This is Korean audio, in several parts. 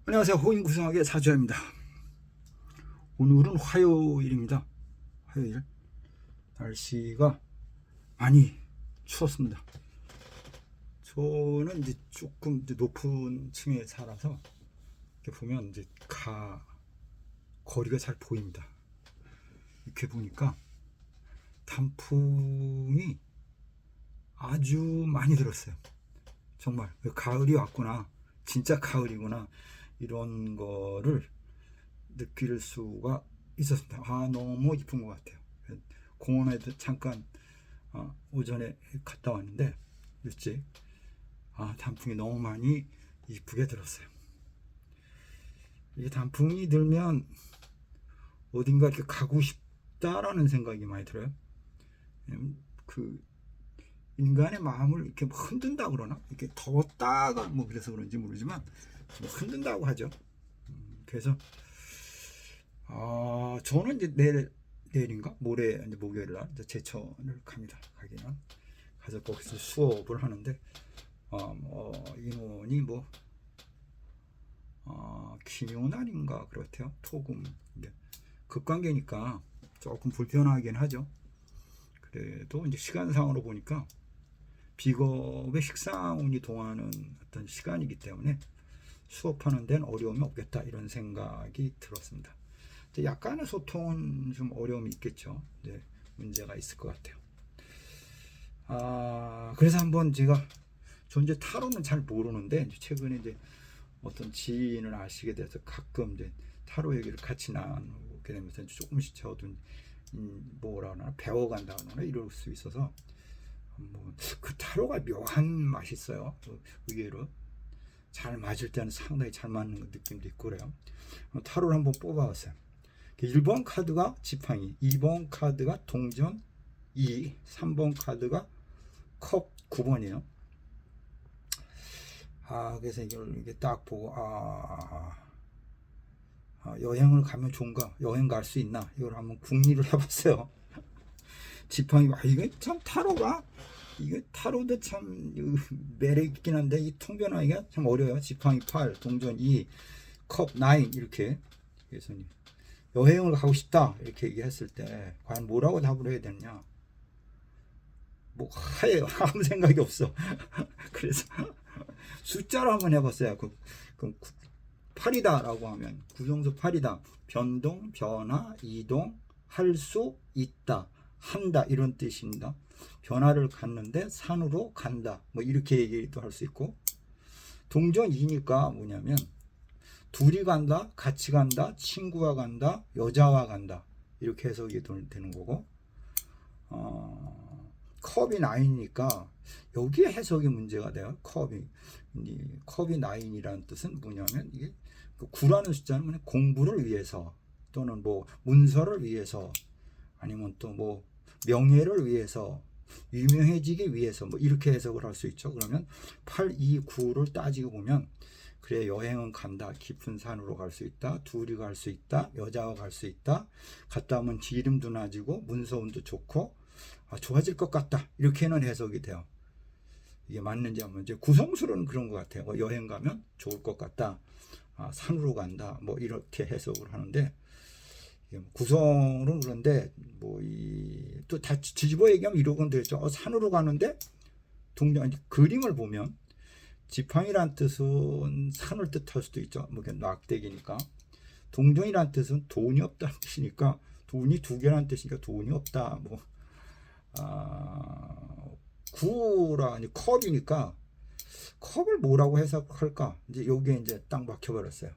안녕하세요. 호인구성학의 사주입니다. 오늘은 화요일입니다. 화요일. 날씨가 많이 추웠습니다. 저는 이제 조금 이제 높은 층에 살아서 이렇게 보면 이제 거리가 잘 보입니다. 이렇게 보니까 단풍이 아주 많이 들었어요. 정말 가을이 왔구나. 진짜 가을이구나. 이런 거를 느낄 수가 있었습니다. 너무 이쁜 것 같아요. 공원에도 잠깐 오전에 갔다 왔는데 일찍 단풍이 너무 많이 이쁘게 들었어요. 이 단풍이 들면 어딘가 이렇게 가고 싶다라는 생각이 많이 들어요. 그 인간의 마음을 이렇게 흔든다 그러나, 이렇게 더웠다가 뭐 그래서 그런지 모르지만 흔든다고 하죠. 그래서 저는 이제 내일인가 모레 이제 목요일 날 이제 제천을 갑니다. 가기는 가서 거기서 수업을 하는데 인원이 김용날인가 그렇대요. 토금 이제 급관계니까 조금 불편하긴 하죠. 그래도 이제 시간상으로 보니까 비겁의 식상운이 동하는 어떤 시간이기 때문에 수업하는 데는 어려움이 없겠다 이런 생각이 들었습니다. 약간의 소통은 좀 어려움이 있겠죠. 네, 문제가 있을 것 같아요. 그래서 한번 제가 이제 타로는 잘 모르는데 최근에 이제 어떤 지인을 아시게 돼서 가끔 이제 타로 얘기를 같이 나누게 되면서 조금씩 저도 뭐라나 배워간다거나 이럴 수 있어서 그 타로가 묘한 맛이 있어요. 의외로 잘 맞을 때는 상당히 잘 맞는 느낌도 있고 그래요. 타로를 한번 뽑아봤어요. 1번 카드가 지팡이, 2번 카드가 동전 2, 3번 카드가 컵 9번이에요. 그래서 이게 딱 보고 여행을 가면 좋은가, 여행 갈 수 있나, 이걸 한번 궁리를 해봤어요. 지팡이, 이게 참 이게 타로도 참 매력 있긴 한데 이 통변하기가 참 어려워요. 지팡이 8, 동전 2, 컵 9 이렇게. 그래서 여행을 가고 싶다 이렇게 얘기했을 때 과연 뭐라고 답을 해야 되느냐, 하예요. 아무 생각이 없어. 그래서 숫자로 한번 해봤어요. 그럼 8이다라고 하면 구성수 8이다. 변동, 변화, 이동, 할 수 있다, 한다 이런 뜻입니다. 변화를 갖는데 산으로 간다 이렇게 얘기도 할 수 있고, 동전 2니까 뭐냐면 둘이 간다, 같이 간다, 친구와 간다, 여자와 간다 이렇게 해석이 되는 거고, 컵이 9이니까 여기에 해석이 문제가 돼요. 컵이 9이라는 뜻은 뭐냐면 이게 9라는 숫자는 공부를 위해서 또는 문서를 위해서 아니면 또 명예를 위해서 유명해지기 위해서 이렇게 해석을 할 수 있죠. 그러면 8, 2, 9를 따지고 보면 그래, 여행은 간다, 깊은 산으로 갈 수 있다, 둘이 갈 수 있다, 여자와 갈 수 있다, 갔다 오면 기름도 나지고 문서운도 좋고 좋아질 것 같다 이렇게는 해석이 돼요. 이게 맞는지 한번 이제 구성수로는 그런 것 같아요. 여행 가면 좋을 것 같다, 산으로 간다 이렇게 해석을 하는데, 구성은 그런데 또 다 뒤집어 얘기하면 이러곤 되죠. 산으로 가는데 그림을 보면 지팡이란 뜻은 산을 뜻할 수도 있죠. 낙대기니까. 동전이란 뜻은 돈이 없다는 뜻이니까 돈이 두 개라는 뜻이니까 돈이 없다. 구라 컵이니까 컵을 뭐라고 해석할까? 이제 여기에 이제 딱 막혀버렸어요.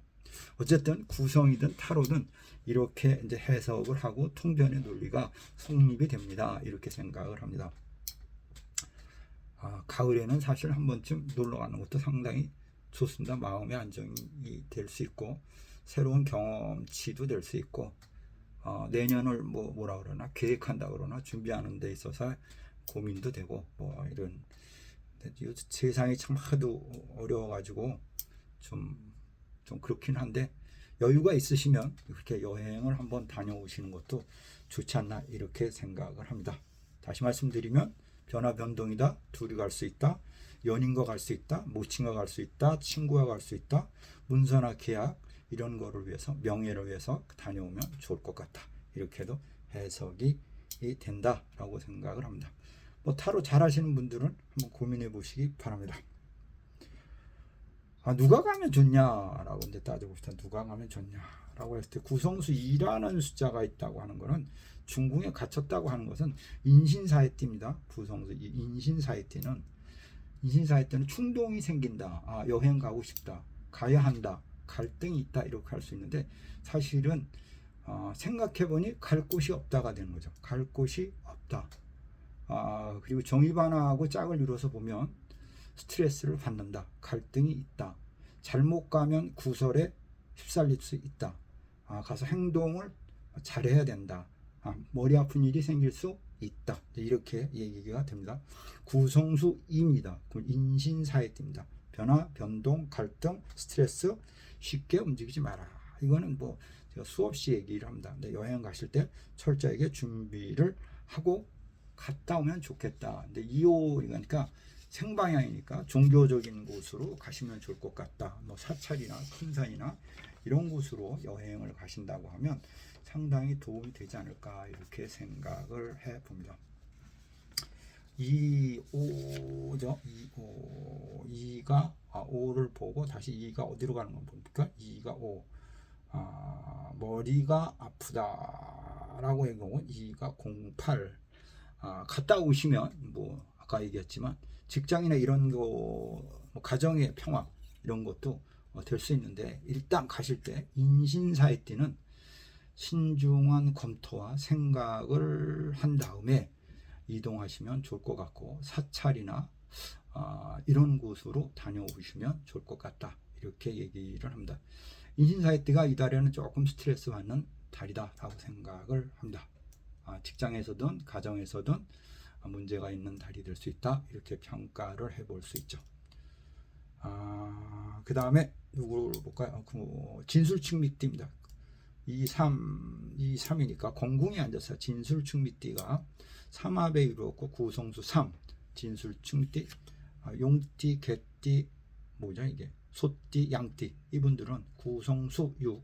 어쨌든 구성이든 타로든 이렇게 이제 해석을 하고 통변의 논리가 성립이 됩니다. 이렇게 생각을 합니다. 가을에는 사실 한 번쯤 놀러 가는 것도 상당히 좋습니다. 마음의 안정이 될 수 있고 새로운 경험치도 될 수 있고, 내년을 뭐라 그러나 계획한다 그러나 준비하는 데 있어서 고민도 되고 이런. 세상이 참 하도 어려워가지고 좀 그렇긴 한데 여유가 있으시면 이렇게 여행을 한번 다녀오시는 것도 좋지 않나 이렇게 생각을 합니다. 다시 말씀드리면 변화 변동이다, 둘이 갈 수 있다, 연인과 갈 수 있다, 모친과 갈 수 있다, 친구와 갈 수 있다, 문서나 계약 이런 거를 위해서 명예를 위해서 다녀오면 좋을 것 같다. 이렇게도 해석이 된다라고 생각을 합니다. 뭐 타로 잘 하시는 분들은 한번 고민해 보시기 바랍니다. 누가 가면 좋냐라고 이제 따져봅시다. 누가 가면 좋냐라고 했을 때 구성수 2라는 숫자가 있다고 하는 것은 중궁에 갇혔다고 하는 것은 인신사회띠입니다. 구성수 2, 인신사회띠는 충동이 생긴다. 여행 가고 싶다. 가야 한다. 갈등이 있다. 이렇게 할 수 있는데 사실은 생각해보니 갈 곳이 없다가 되는 거죠. 갈 곳이 없다. 그리고 정의반하고 짝을 이뤄서 보면 스트레스를 받는다. 갈등이 있다. 잘못 가면 구설에 휩쓸릴 수 있다. 가서 행동을 잘해야 된다. 머리 아픈 일이 생길 수 있다. 이렇게 얘기가 됩니다. 구성수입니다. 인신사회입니다. 변화, 변동, 갈등, 스트레스 쉽게 움직이지 마라. 이거는 뭐 제가 수없이 얘기를 합니다. 근데 여행 가실 때 철저하게 준비를 하고 갔다 오면 좋겠다. 근데 2호니까 생방향이니까 종교적인 곳으로 가시면 좋을 것 같다. 뭐 사찰이나 큰 산이나 이런 곳으로 여행을 가신다고 하면 상당히 도움이 되지 않을까 이렇게 생각을 해 봅니다. 2호죠. 2가 5를 보고 다시 2가 어디로 가는 건 뭡니까? 2가 5. 머리가 아프다라고 한 경우 2가 08. 갔다 오시면 뭐 아까 얘기했지만 직장이나 이런 거 뭐 가정의 평화 이런 것도 될 수 있는데 일단 가실 때 인신사회띠는 신중한 검토와 생각을 한 다음에 이동하시면 좋을 것 같고 사찰이나 이런 곳으로 다녀오시면 좋을 것 같다. 이렇게 얘기를 합니다. 인신사회띠가 이 달에는 조금 스트레스 받는 달이다라고 생각을 합니다. 직장에서든 가정에서든 문제가 있는 달이 될 수 있다. 이렇게 평가를 해볼 수 있죠. 그 다음에 누구를 볼까요? 진술충미띠입니다. 3이니까 공궁에 앉아서 진술충미띠가 삼합에 이루었고 구성수 3, 진술충미띠, 용띠, 개띠, 뭐죠 이게? 소띠, 양띠. 이분들은 구성수 6,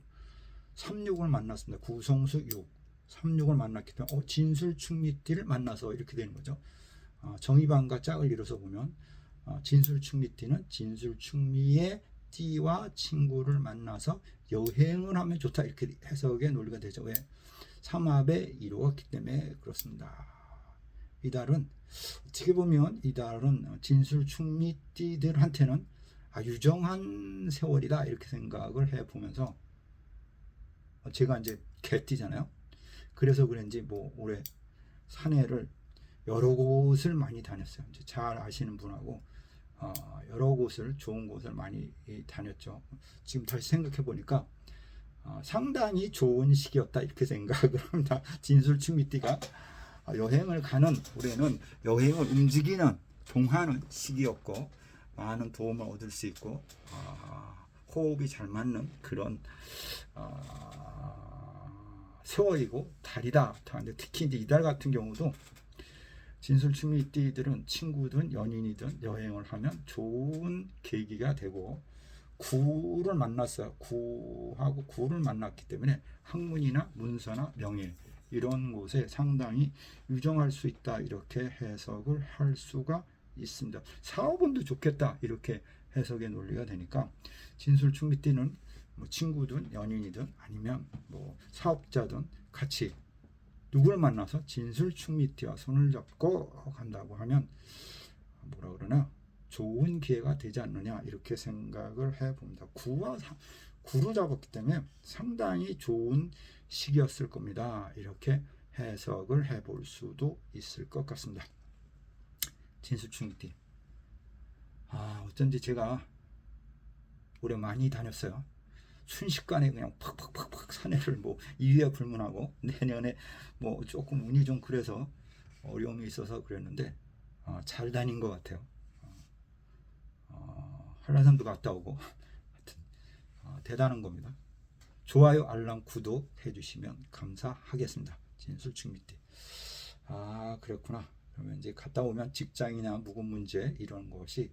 36을 만났습니다. 구성수 6, 36을 만났기 때문에 진술충미띠를 만나서 이렇게 되는 거죠. 정의반과 짝을 이뤄서 보면 진술충미띠는 진술충미의 띠와 친구를 만나서 여행을 하면 좋다 이렇게 해석의 논리가 되죠. 왜? 삼합에 이루었기 때문에 그렇습니다. 이 달은 어떻게 보면 이 달은 진술충미띠들한테는 유정한 세월이다 이렇게 생각을 해보면서 제가 이제 개띠잖아요. 그래서 그런지 뭐 올해 산에를 여러 곳을 많이 다녔어요. 이제 잘 아시는 분하고 여러 곳을 좋은 곳을 많이 다녔죠. 지금 다시 생각해 보니까 상당히 좋은 시기였다 이렇게 생각을 합니다. 진술충미띠가 여행을 가는 올해는 여행을 움직이는 동하는 시기였고 많은 도움을 얻을 수 있고 호흡이 잘 맞는 그런 세월이고 달이다. 특히 이제 이달 같은 경우도 진술충미띠들은 친구든 연인이든 여행을 하면 좋은 계기가 되고 구를 만났어요. 구하고 구를 만났기 때문에 학문이나 문서나 명예 이런 곳에 상당히 유정할 수 있다 이렇게 해석을 할 수가 있습니다. 사업운도 좋겠다 이렇게 해석의 논리가 되니까 진술충미띠는 뭐 친구든 연인이든 아니면 뭐 사업자든 같이 누구를 만나서 진술충미띠와 손을 잡고 간다고 하면 뭐라 그러나 좋은 기회가 되지 않느냐 이렇게 생각을 해봅니다. 구로 잡았기 때문에 상당히 좋은 시기였을 겁니다. 이렇게 해석을 해볼 수도 있을 것 같습니다. 진술충미띠. 어쩐지 제가 올해 많이 다녔어요. 순식간에 그냥 팍팍팍팍 사내를 뭐 2위에 불문하고 내년에 뭐 조금 운이 좀 그래서 어려움이 있어서 그랬는데 잘 다닌 것 같아요. 한라산도 갔다 오고 하여튼 대단한 겁니다. 좋아요, 알람, 구독 해주시면 감사하겠습니다. 진술충미띠. 그렇구나. 그러면 이제 갔다 오면 직장이나 묵은 문제 이런 것이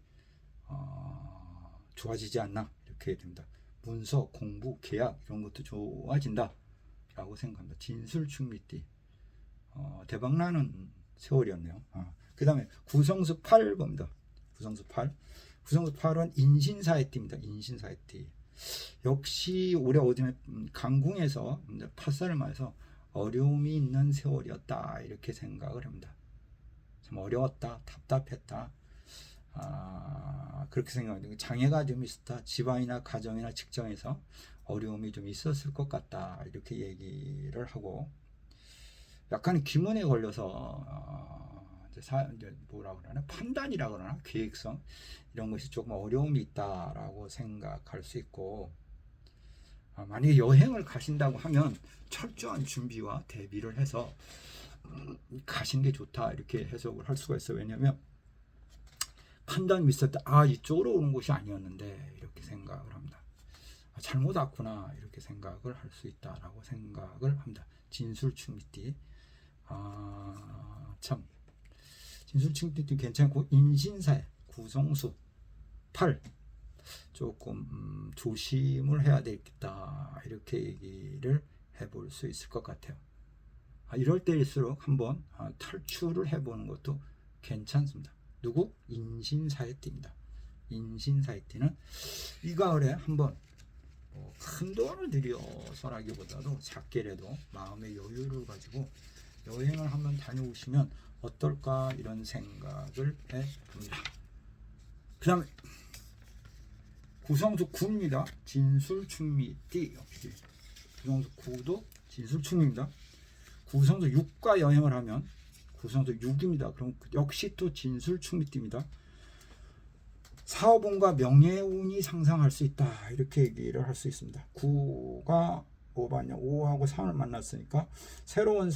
좋아지지 않나 이렇게 됩니다. 문서, 공부, 계약 이런 것도 좋아진다 라고 생각합니다. 진술충미띠 대박나는 세월이었네요. 그 다음에 구성수 8 봅니다. 구성수 8. 구성수 8은 인신사회띠입니다. 인신사회띠. 역시 올해 어둠에 강궁에서 팥살을 맞아서 어려움이 있는 세월이었다 이렇게 생각을 합니다. 참 어려웠다, 답답했다. 그렇게 생각합니다. 장애가 좀 있었다. 집안이나 가정이나 직장에서 어려움이 좀 있었을 것 같다 이렇게 얘기를 하고, 약간 기문에 걸려서 이제 뭐라 그러나 판단이라 그러나 계획성 이런 것이 조금 어려움이 있다라고 생각할 수 있고, 만약에 여행을 가신다고 하면 철저한 준비와 대비를 해서 가신 게 좋다 이렇게 해석을 할 수가 있어요. 왜냐하면 판단이 있을 때 이쪽으로 오는 곳이 아니었는데 이렇게 생각을 합니다. 잘못 왔구나 이렇게 생각을 할 수 있다라고 생각을 합니다. 진술충미띠 참 진술충미띠 괜찮고, 인신사회 구성수 8 조금 조심을 해야 되겠다 이렇게 얘기를 해볼 수 있을 것 같아요. 이럴 때일수록 한번 탈출을 해보는 것도 괜찮습니다. 누구? 인신사회띠입니다. 인신사회띠는 이 가을에 한번 큰 돈을 들여서라기보다도 작게라도 마음의 여유를 가지고 여행을 한번 다녀오시면 어떨까 이런 생각을 해봅니다. 그 다음에 구성수 9입니다. 진술충미띠. 구성수 9도 진술충미입니다. 구성수 6과 여행을 하면 구성수 6입니다. 그럼 역시 또 진술충미띠입니다. 사업운과 명예운이 상승할 수 있다 이렇게 얘기를 할 수 있습니다. 9가 뭐 봤냐, 5하고 3을 만났으니까 새로운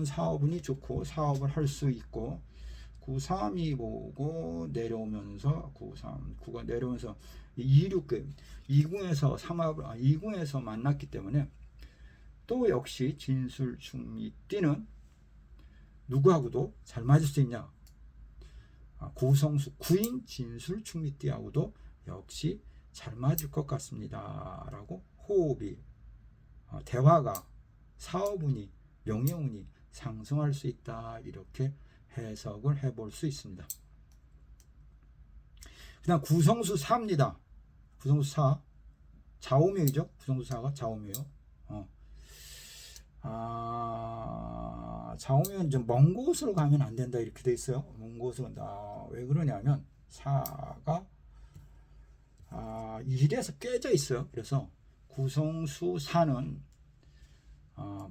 사업운이 좋고 사업을 할 수 있고, 9, 3이 보고 내려오면서 9가 내려오면서 2, 6개 2궁에서 2궁에서 만났기 때문에 또 역시 진술충미띠는 누구하고도 잘 맞을 수 있냐, 구성수 9인 진술충미띠하고도 역시 잘 맞을 것 같습니다 라고 호흡이 대화가 사업운이 명예운이 상승할 수 있다 이렇게 해석을 해볼 수 있습니다. 그 다음 구성수 4입니다. 구성수 4 좌우명이죠. 구성수 4가 좌우명이요. 좌우명은 좀 먼 곳으로 가면 안 된다 이렇게 돼 있어요. 먼 곳으로 왜 그러냐면 4가 1에서 깨져 있어요. 그래서 구성수 4는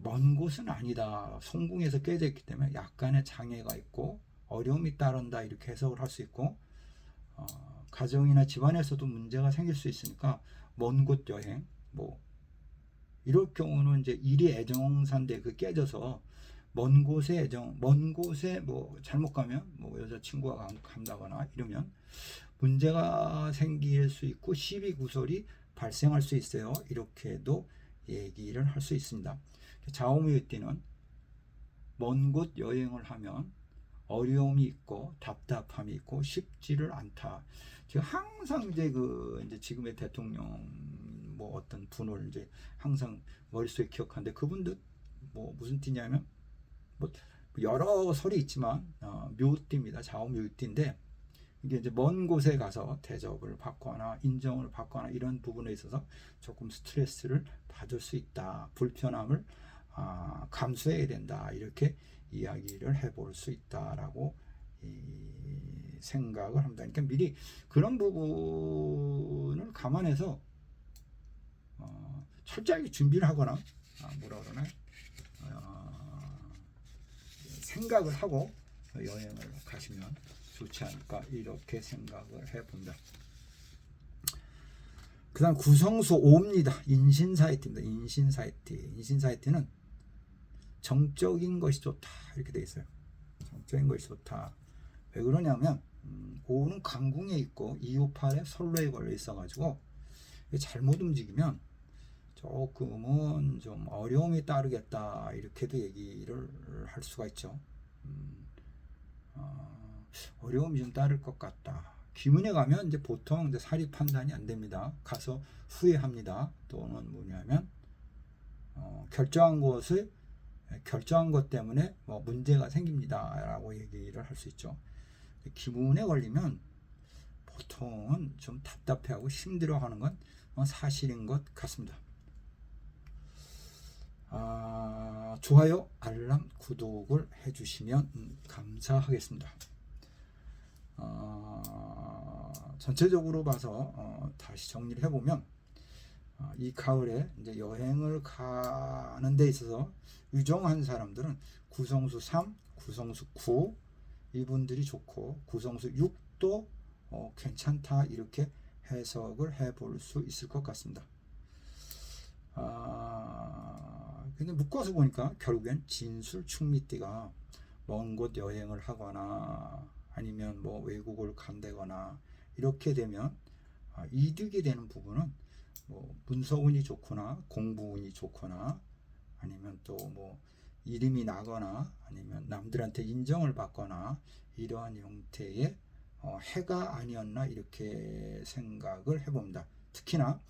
먼 곳은 아니다. 송궁에서 깨져 있기 때문에 약간의 장애가 있고 어려움이 따른다 이렇게 해석을 할 수 있고, 가정이나 집안에서도 문제가 생길 수 있으니까 먼 곳 여행 이럴 경우는 이제 일이 애정사인데 그 깨져서 먼 곳에 잘못 가면 여자친구가 간다거나 이러면 문제가 생길 수 있고 시비 구설이 발생할 수 있어요. 이렇게도 얘기를 할 수 있습니다. 좌우명띠는 먼 곳 여행을 하면 어려움이 있고 답답함이 있고 쉽지를 않다. 제가 항상 이제 지금의 대통령 어떤 분을 이제 항상 머릿속에 기억하는데, 그분도 무슨 띠냐면 여러 설이 있지만 묘띠입니다. 좌우묘띠인데 이게 이제 먼 곳에 가서 대접을 받거나 인정을 받거나 이런 부분에 있어서 조금 스트레스를 받을 수 있다. 불편함을 감수해야 된다. 이렇게 이야기를 해볼 수 있다라고 생각을 합니다. 그러니까 미리 그런 부분을 감안해서 철저하게 준비를 하거나 생각을 하고 여행을 가시면 좋지 않을까 이렇게 생각을 해봅니다. 그 다음 구성수 5입니다. 인신사회띠입니다. 인신사회띠는 정적인 것이 좋다 이렇게 되어 있어요. 정적인 것이 좋다. 왜 그러냐면 5는 강궁에 있고 2, 5, 8에 선로에 걸려 있어가지고 잘못 움직이면 조금은 좀 어려움이 따르겠다 이렇게도 얘기를 할 수가 있죠. 어려움이 좀 따를 것 같다. 기문에 가면 이제 보통 이제 사리 판단이 안 됩니다. 가서 후회합니다. 또는 뭐냐면 결정한 것 때문에 뭐 문제가 생깁니다라고 얘기를 할 수 있죠. 기문에 걸리면 보통은 좀 답답해하고 힘들어하는 건 사실인 것 같습니다. 좋아요, 알람, 구독을 해주시면 감사하겠습니다. 전체적으로 봐서 다시 정리를 해보면 이 가을에 이제 여행을 가는 데 있어서 유정한 사람들은 구성수 3, 구성수 9 이분들이 좋고 구성수 6도 괜찮다 이렇게 해석을 해볼 수 있을 것 같습니다. 근데 묶어서 보니까 결국엔 진술 충미띠가 먼 곳 여행을 하거나 아니면 뭐 외국을 간다거나 이렇게 되면 이득이 되는 부분은 뭐 문서운이 좋거나 공부운이 좋거나 아니면 또 뭐 이름이 나거나 아니면 남들한테 인정을 받거나 이러한 형태의 해가 아니었나 이렇게 생각을 해봅니다. 특히나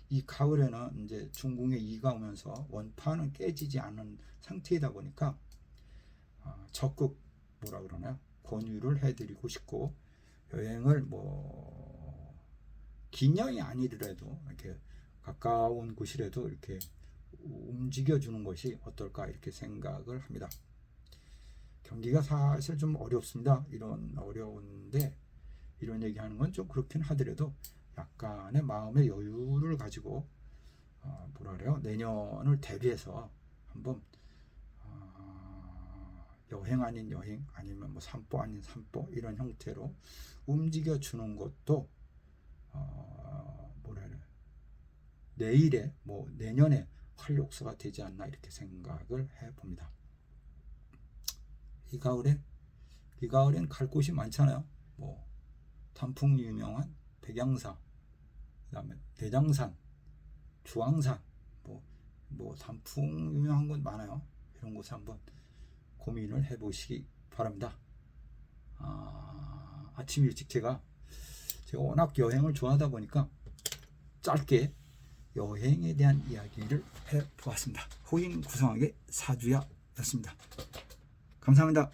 이 가을에는 이제 중궁에 이가 오면서 원파는 깨지지 않은 상태이다 보니까 적극 뭐라 그러나요? 권유를 해드리고 싶고 여행을 뭐 긴여행이 아니더라도 이렇게 가까운 곳이라도 이렇게 움직여주는 것이 어떨까 이렇게 생각을 합니다. 경기가 사실 좀 어렵습니다. 이런 어려운데 이런 얘기하는 건 좀 그렇긴 하더라도 약간의 마음의 여유를 가지고 뭐라 그래요? 내년을 대비해서 한번 여행 아닌 여행 아니면 뭐 산보 아닌 산보 이런 형태로 움직여 주는 것도 뭐라 그래요? 내일에 뭐 내년에 활력소가 되지 않나 이렇게 생각을 해봅니다. 이 가을엔 갈 곳이 많잖아요. 뭐 단풍 유명한 백양사, 그다음에 대장산, 주황산, 뭐 단풍 유명한 곳 많아요. 이런 곳에 한번 고민을 해보시기 바랍니다. 아침 일찍 제가 워낙 여행을 좋아하다 보니까 짧게 여행에 대한 이야기를 해보았습니다. 호인 구성하게 사주야였습니다. 감사합니다.